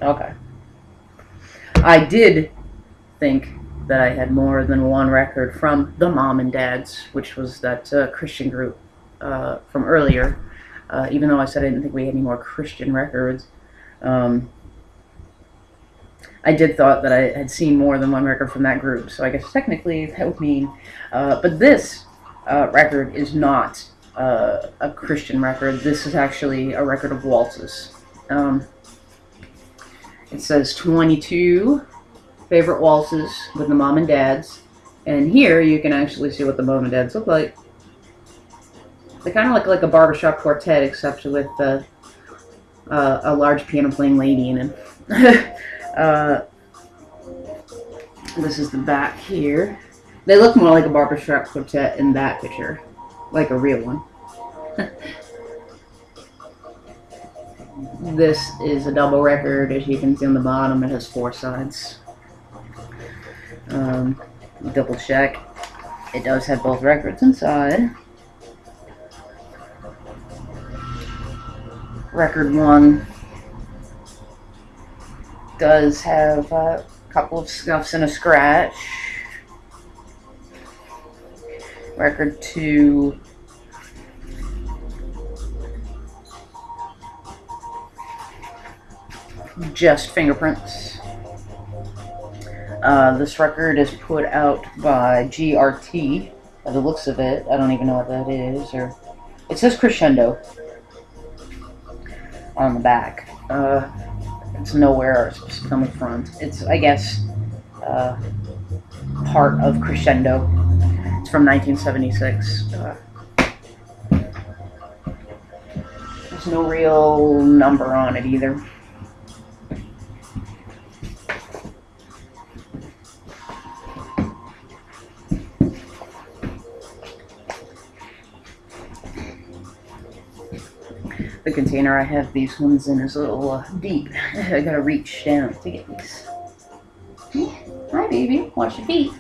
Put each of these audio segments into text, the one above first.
Okay. I did think that I had more than one record from the Mom and Dads, which was that Christian group from earlier. Even though I said I didn't think we had any more Christian records, I did thought that I had seen more than one record from that group. So I guess technically that would mean. But this record is not a Christian record. This is actually a record of waltzes. It says 22 favorite waltzes with the Mom and Dads. And here you can actually see what the Mom and Dads look like. They kind of look like a barbershop quartet, except with a large piano playing lady in it. This is the back here. They look more like a barbershop quartet in that picture, like a real one. This is a double record, as you can see on the bottom. It has 4 sides. Double check. It does have both records inside. Record 1 does have a couple of scuffs and a scratch. Record 2 just fingerprints. This record is put out by GRT. By the looks of it, I don't even know what that is. Or it says Crescendo on the back. It's nowhere on the front. It's, I guess, part of Crescendo. It's from 1976. There's no real number on it either. The container I have these ones in is a little deep. I gotta reach down to get these. Hi, baby. Wash your feet.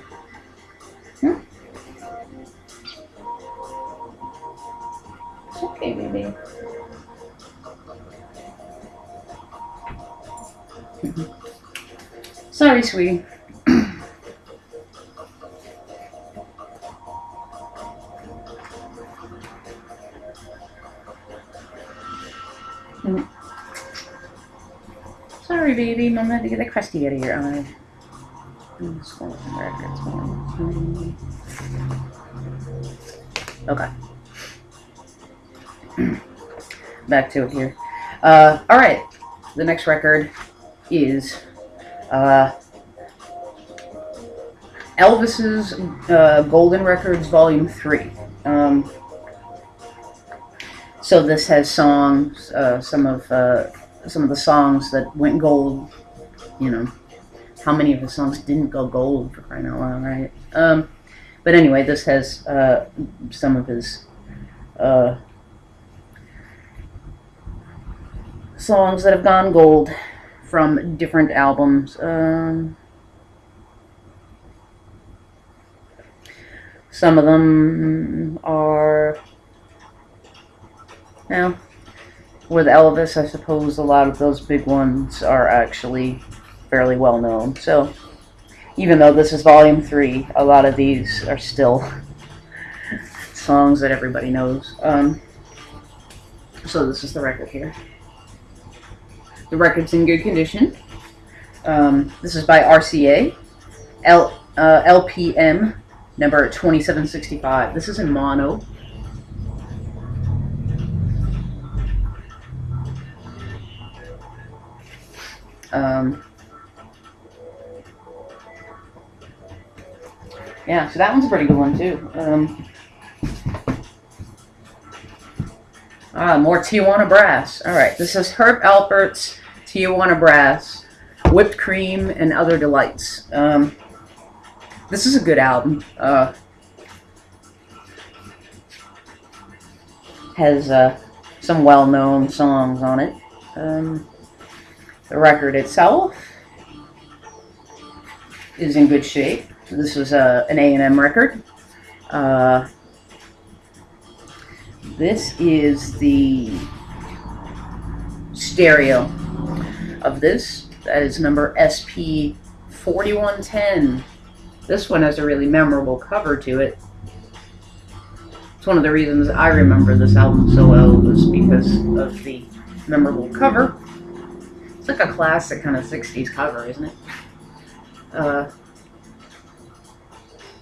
It's okay, baby. Sorry, sweetie. Sorry, baby. Mom had to get the crusty out of your eye. Okay. Back to it here. Alright. The next record is Elvis's Golden Records Volume 3. So this has songs, some of the songs that went gold. You know, how many of the songs didn't go gold, for crying out loud, right? But anyway, this has some of his songs that have gone gold from different albums. Some of them are, now, with Elvis, I suppose a lot of those big ones are actually fairly well known. So, even though this is Volume 3, a lot of these are still songs that everybody knows. So this is the record here. The record's in good condition. This is by RCA, LPM number 2765. This is in mono. Yeah, so that one's a pretty good one too. More Tijuana Brass. Alright, this is Herb Alpert's Tijuana Brass, Whipped Cream and Other Delights. This is a good album. Has some well-known songs on it. The record itself is in good shape. This is an A&M record. This is the stereo of this. That is number SP4110. This one has a really memorable cover to it. It's one of the reasons I remember this album so well, was because of the memorable cover. It's like a classic kind of 60s cover, isn't it?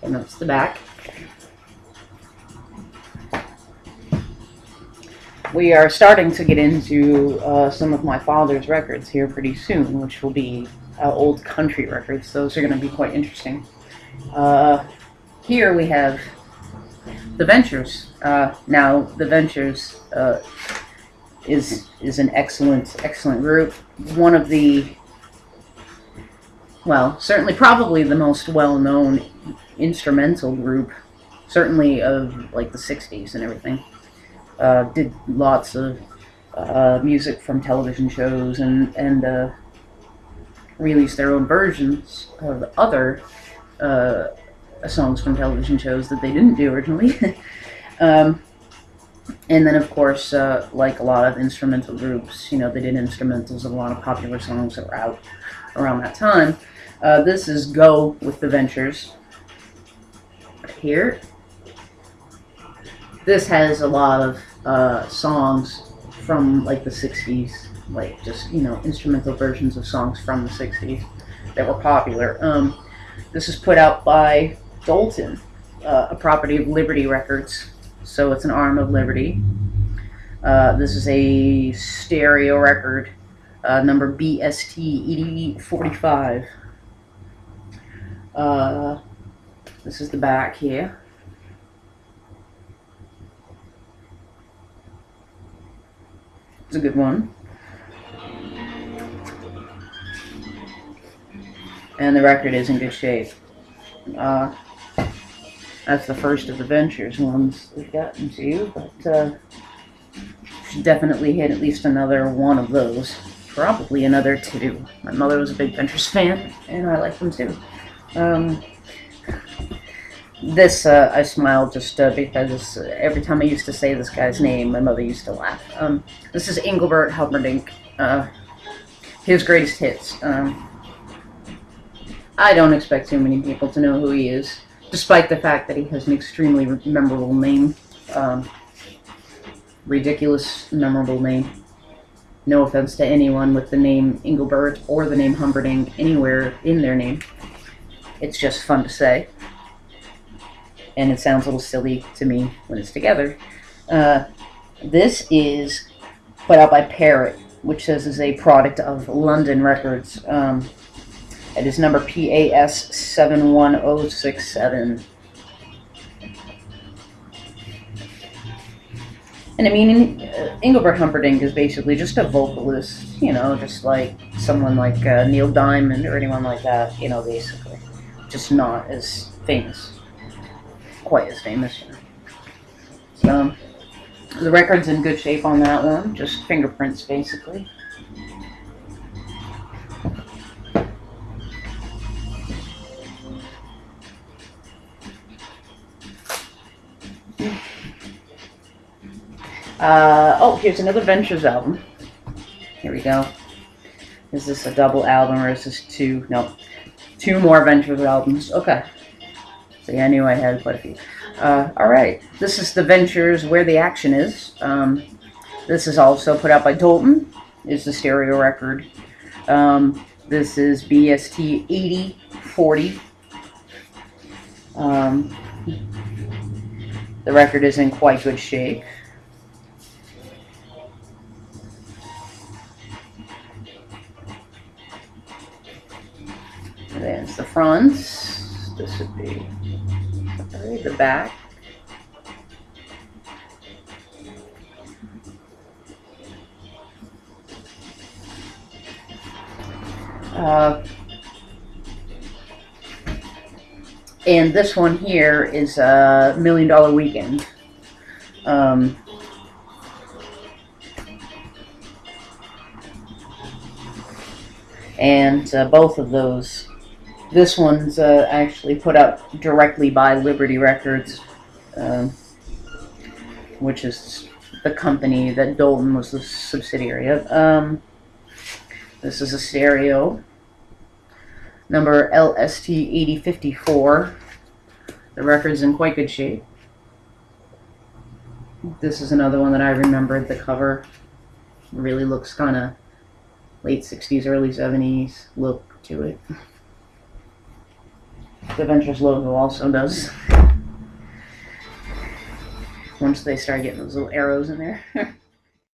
And that's the back. We are starting to get into some of my father's records here pretty soon, which will be old country records. Those are going to be quite interesting. Here we have The Ventures. Now, The Ventures is an excellent group. One of the, well, certainly probably the most well-known instrumental group, certainly of like the 60s and everything. Did lots of music from television shows and released their own versions of other songs from television shows that they didn't do originally. And then, of course, like a lot of instrumental groups, they did instrumentals of a lot of popular songs that were out around that time. This is Go with The Ventures, right here. This has a lot of songs from like the 60s, like just, instrumental versions of songs from the 60s that were popular. This is put out by Dalton, a property of Liberty Records, so it's an arm of Liberty. This is a stereo record, number BST8045. This is the back here. It's a good one. And the record is in good shape. That's the first of the Ventures ones we've gotten to, but should definitely hit at least another one of those. Probably another two. My mother was a big Ventures fan, and I like them too. This, I smiled just because every time I used to say this guy's name, my mother used to laugh. This is Engelbert Humperdinck, his greatest hits. I don't expect too many people to know who he is, despite the fact that he has an extremely memorable name. Ridiculous, memorable name. No offense to anyone with the name Engelbert or the name Humperdinck anywhere in their name. It's just fun to say. And it sounds a little silly to me when it's together. This is put out by Parrot, which says is a product of London Records. It is number PAS71067. And I mean, Engelbert Humperdinck is basically just a vocalist, just like someone like Neil Diamond or anyone like that, basically. Just not as famous. Quite as famous. So, the record's in good shape on that one, just fingerprints basically. Oh, here's another Ventures album. Here we go. Is this a double album or is this two? No, two more Ventures albums. Okay. See, I knew I had quite a few. Alright, this is The Ventures, Where the Action Is. This is also put out by Dalton, is the stereo record. This is BST 8040. The record is in quite good shape. And there's the front. This would be the back. And this one here is a $1 Million Weekend. And both of those, this one's actually put out directly by Liberty Records, which is the company that Dalton was the subsidiary of. This is a stereo, number LST8054. The record's in quite good shape. This is another one that I remembered. The cover really looks kind of late 60s, early 70s look to it. The Ventures logo also does. Once they start getting those little arrows in there.